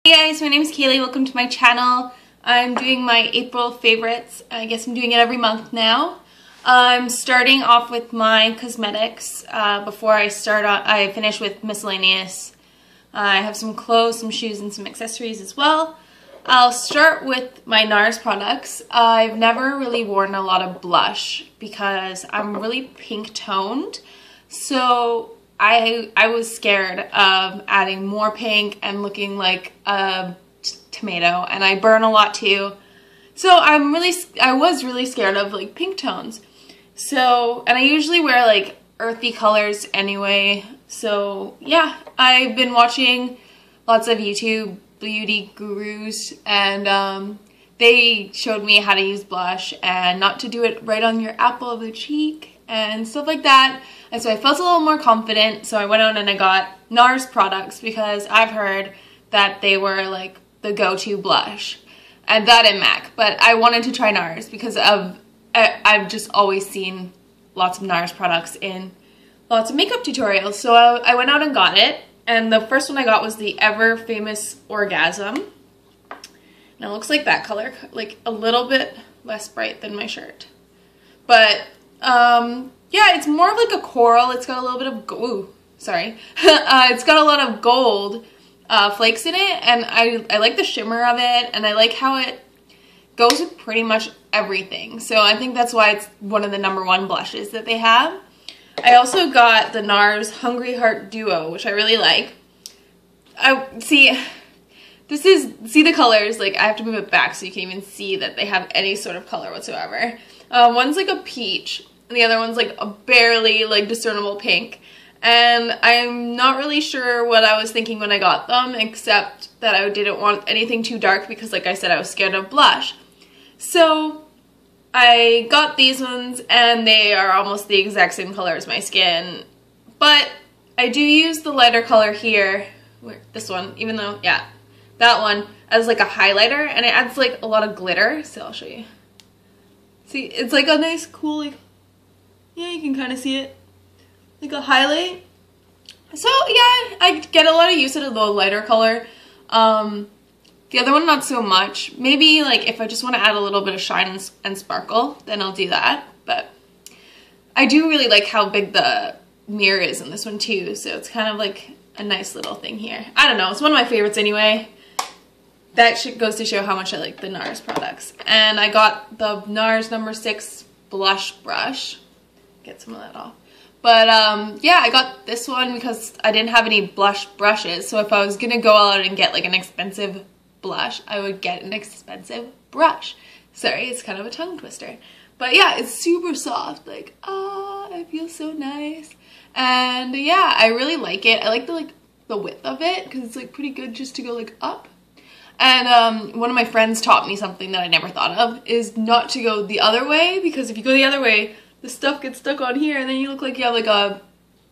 Hey guys, my name is Kaylee. Welcome to my channel. I'm doing my April favorites. I guess I'm doing it every month now. I'm starting off with my cosmetics. Before I finish with miscellaneous. I have some clothes, some shoes, and some accessories as well. I'll start with my NARS products. I've never really worn a lot of blush because I'm really pink toned. So I was scared of adding more pink and looking like a tomato, and I burn a lot too. So I was really scared of like pink tones. So, and I usually wear like earthy colors anyway. So yeah, I've been watching lots of YouTube beauty gurus, and they showed me how to use blush and not to do it right on your apple of the cheek and stuff like that. And so I felt a little more confident, so I went out and I got NARS products because I've heard that they were like the go-to blush, and that and MAC. But I wanted to try NARS because I've just always seen lots of NARS products in lots of makeup tutorials. So I went out and got it, and the first one I got was the Ever Famous Orgasm. And it looks like that color, like a little bit less bright than my shirt. But yeah, it's more of like a coral. It's got a little bit of it's got a lot of gold flakes in it, and I like the shimmer of it, and I like how it goes with pretty much everything. So I think that's why it's one of the #1 blushes that they have. I also got the NARS Hungry Heart Duo, which I really like. See the colors, like I have to move it back so you can even see that they have any sort of color whatsoever. One's like a peach, and the other one's like a barely like discernible pink. And I'm not really sure what I was thinking when I got them, except that I didn't want anything too dark because, like I said, I was scared of blush. So I got these ones, and they are almost the exact same color as my skin. But I do use the lighter color here, this one, even though, yeah, that one, as like a highlighter, and it adds like a lot of glitter. So I'll show you. See, it's like a nice, cool, like, yeah, you can kind of see it. Like a highlight. So yeah, I get a lot of use out of the lighter color. The other one not so much. Maybe like if I just want to add a little bit of shine and sparkle, then I'll do that. But I do really like how big the mirror is in this one too, so it's kind of like a nice little thing here. I don't know, it's one of my favorites anyway. That goes to show how much I like the NARS products. And I got the NARS #6 blush brush. Get some of that off. But yeah, I got this one because I didn't have any blush brushes. So if I was gonna go out and get like an expensive blush, I would get an expensive brush. Sorry, it's kind of a tongue twister. But yeah, it's super soft. Like, it feels so nice. And yeah, I really like it. I like the width of it because it's like pretty good just to go like up. And one of my friends taught me something that I never thought of, is not to go the other way, because if you go the other way, the stuff gets stuck on here, and then you look like you have like a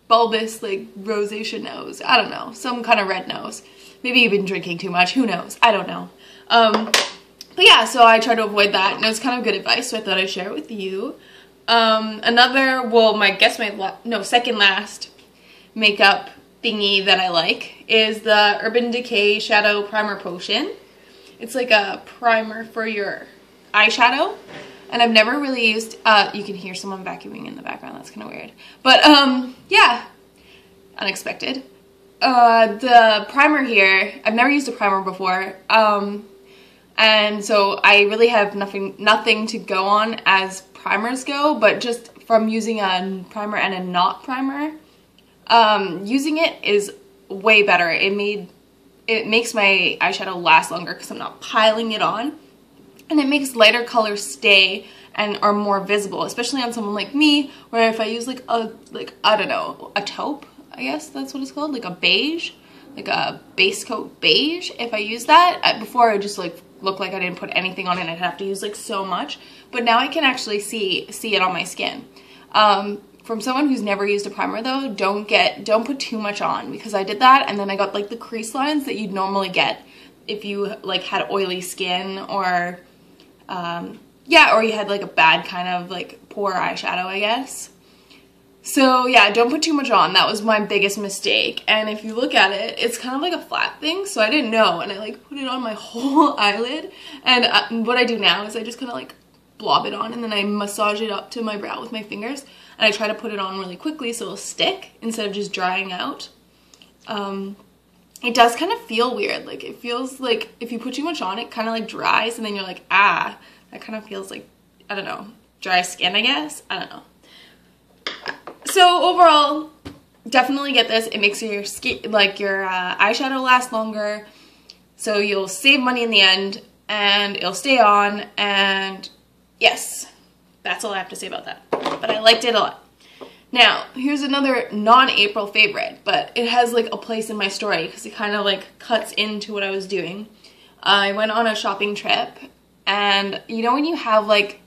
bulbous, like, rosacea nose. I don't know, some kind of red nose. Maybe you've been drinking too much, who knows? I don't know. But yeah, so I try to avoid that, and it was kind of good advice, so I thought I'd share it with you. Another, well, second last makeup thingy that I like is the Urban Decay Shadow Primer Potion. It's like a primer for your eyeshadow. And I've never really used, you can hear someone vacuuming in the background, that's kind of weird. But, yeah, unexpected. The primer here, I've never used a primer before, and so I really have nothing to go on as primers go, but just from using a primer and a not primer, using it is way better. It makes my eyeshadow last longer because I'm not piling it on. And it makes lighter colors stay and are more visible, especially on someone like me, where if I use like I don't know, a taupe, I guess that's what it's called, like a beige, like a base coat beige. If I use that, before I just like look like I didn't put anything on it, I'd have to use like so much. But now I can actually see it on my skin. From someone who's never used a primer though, don't put too much on, because I did that and then I got like the crease lines that you'd normally get if you like had oily skin, or yeah, or you had like a bad kind of like poor eyeshadow, I guess. So yeah, don't put too much on. That was my biggest mistake. And if you look at it, it's kind of like a flat thing, so I didn't know, and I like put it on my whole eyelid. And what I do now is I just kind of like blob it on, and then I massage it up to my brow with my fingers, and I try to put it on really quickly so it'll stick instead of just drying out. It does kind of feel weird. Like, it feels like if you put too much on, it kind of like dries, and then you're like, ah, that kind of feels like, I don't know, dry skin, I guess. I don't know. So overall, definitely get this. It makes your skin, like your eyeshadow last longer, so you'll save money in the end, and it'll stay on. And yes, that's all I have to say about that. But I liked it a lot. Now, here's another non-April favorite, but it has like a place in my story because it kind of like cuts into what I was doing. I went on a shopping trip, and you know when you have like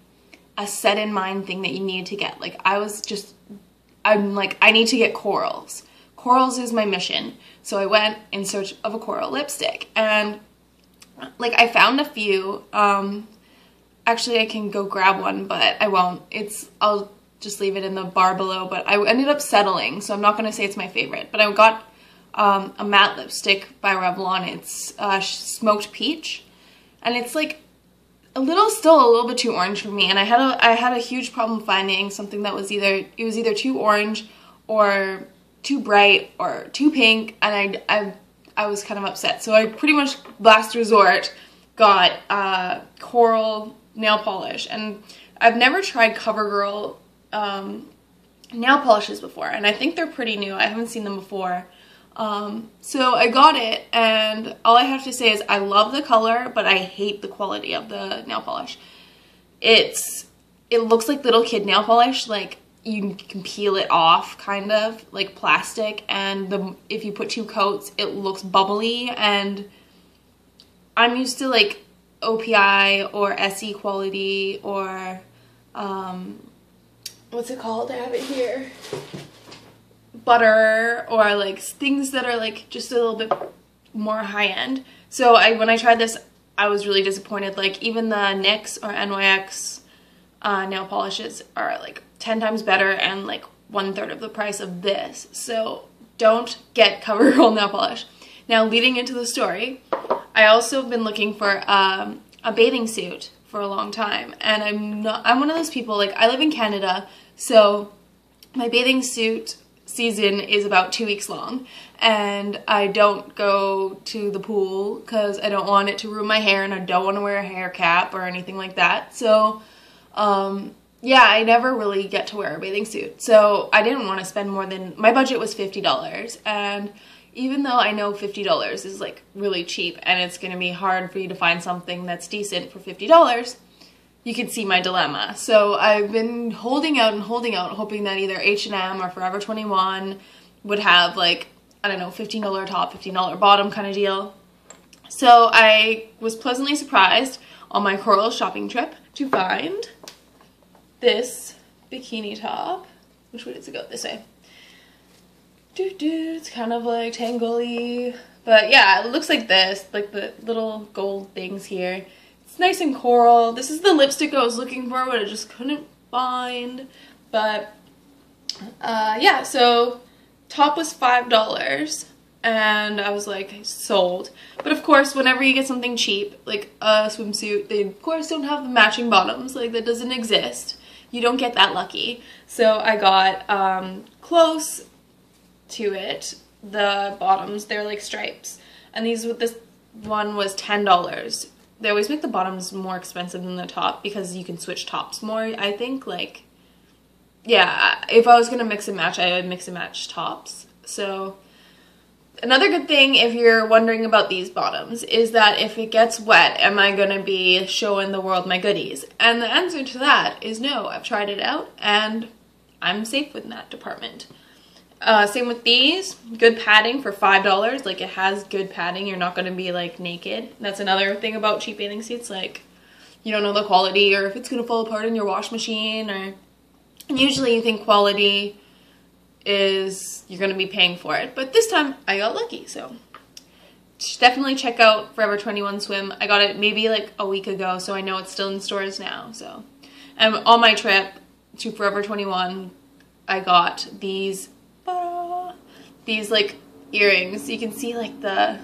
a set in mind thing that you need to get, like I'm like, I need to get corals. Corals is my mission. So I went in search of a coral lipstick, and like I found a few. Actually I can go grab one, but I won't. I'll just leave it in the bar below, but I ended up settling, so I'm not going to say it's my favorite. But I got a matte lipstick by Revlon. It's Smoked Peach, and it's like still a little bit too orange for me, and I had a huge problem finding something that was either too orange or too bright or too pink, and I was kind of upset. So I pretty much last resort got coral nail polish, and I've never tried CoverGirl nail polishes before, and I think they're pretty new. I haven't seen them before. So I got it, and all I have to say is I love the color, but I hate the quality of the nail polish. It looks like little kid nail polish, like you can peel it off, kind of like plastic, and if you put 2 coats, it looks bubbly, and I'm used to like OPI or SE quality or what's it called? I have it here. Butter, or like things that are like just a little bit more high-end. So when I tried this, I was really disappointed. Like even the NYX or NYX nail polishes are like 10 times better and like 1/3 of the price of this. So don't get CoverGirl nail polish. Now, leading into the story, I also have been looking for a bathing suit for a long time, and I'm one of those people, like I live in Canada, so my bathing suit season is about 2 weeks long, and I don't go to the pool because I don't want it to ruin my hair, and I don't want to wear a hair cap or anything like that. So yeah, I never really get to wear a bathing suit, so I didn't want to spend more than, my budget was $50, and even though I know $50 is like really cheap and it's going to be hard for you to find something that's decent for $50, you can see my dilemma. So I've been holding out, hoping that either H&M or Forever 21 would have like, I don't know, $15 top, $15 bottom kind of deal. So I was pleasantly surprised on my coral shopping trip to find this bikini top. Which way does it go? This way. It's kind of like tangly, but yeah, it looks like this, like the little gold things here. It's nice and coral. This is the lipstick I was looking for, but I just couldn't find. But yeah, so top was $5, and I was like, sold. But of course, whenever you get something cheap, like a swimsuit, they of course don't have the matching bottoms. Like, that doesn't exist. You don't get that lucky. So I got close to it, the bottoms, they're like stripes, and this one was $10. They always make the bottoms more expensive than the top because you can switch tops more, I think. Like, yeah, if I was gonna mix and match, I would mix and match tops. So another good thing, if you're wondering about these bottoms, is that if it gets wet, am I gonna be showing the world my goodies? And the answer to that is no. I've tried it out and I'm safe in that department. Same with these, good padding for $5. Like, it has good padding. You're not going to be like naked. That's another thing about cheap bathing suits. Like, you don't know the quality or if it's going to fall apart in your wash machine, or and usually you think quality is you're going to be paying for it. But this time I got lucky. So definitely check out Forever 21 Swim. I got it maybe like a week ago, so I know it's still in stores now. So, and on my trip to Forever 21, I got these like earrings. You can see like the,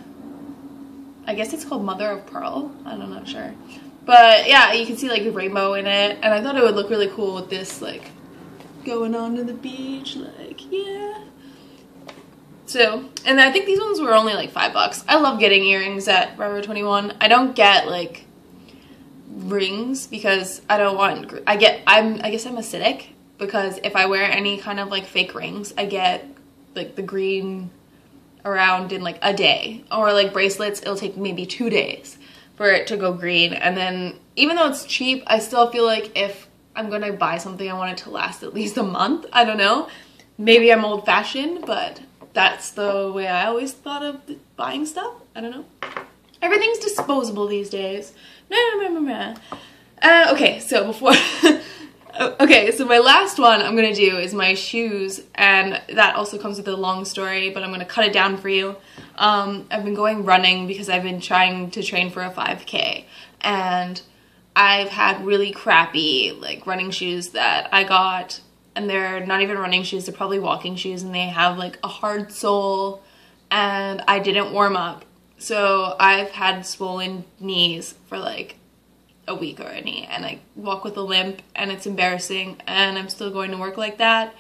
I guess it's called mother of pearl. I'm not sure. But yeah, you can see like a rainbow in it. And I thought it would look really cool with this like going on to the beach, like, yeah. So, and I think these ones were only like $5. I love getting earrings at Forever 21. I don't get like rings because I don't want, I guess I'm acidic, because if I wear any kind of like fake rings, I get like the green around in like a day. Or like bracelets, it'll take maybe 2 days for it to go green. And then even though it's cheap, I still feel like if I'm gonna buy something, I want it to last at least a month. I don't know. Maybe I'm old-fashioned, but that's the way I always thought of buying stuff. I don't know. Everything's disposable these days. Okay, so before... okay, so my last one I'm gonna do is my shoes, and that also comes with a long story, but I'm gonna cut it down for you. I've been going running because I've been trying to train for a 5K, and I've had really crappy like running shoes that I got, and they're not even running shoes, they're probably walking shoes, and they have like a hard sole, and I didn't warm up. So I've had swollen knees for like a week already, and I walk with a limp, and it's embarrassing, and I'm still going to work like that.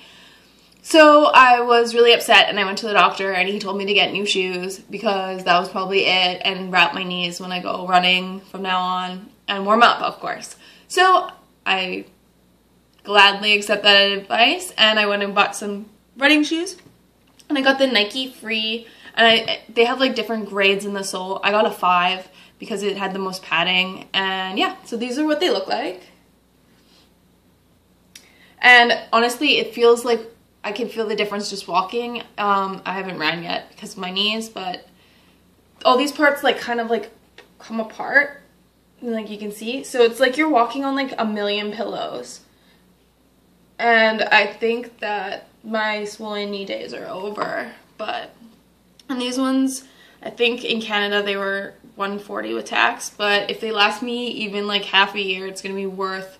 So I was really upset, and I went to the doctor, and he told me to get new shoes because that was probably it, and wrap my knees when I go running from now on, and warm up, of course. So I gladly accept that advice, and I went and bought some running shoes, and I got the Nike Free, and they have like different grades in the sole. I got a 5 because it had the most padding, and yeah, so these are what they look like. And honestly, it feels like I can feel the difference just walking. I haven't ran yet because of my knees, but all these parts like kind of like come apart, like you can see. So it's like you're walking on like a million pillows. And I think that my swollen knee days are over, but and these ones, I think in Canada they were $140 with tax, but if they last me even like half a year, it's gonna be worth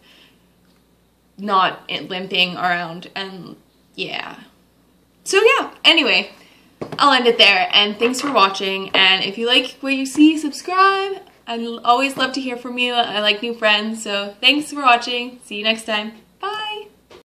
not limping around. And yeah, so yeah, anyway, I'll end it there, and thanks for watching, and if you like what you see, subscribe. I always love to hear from you. I like new friends, so thanks for watching. See you next time.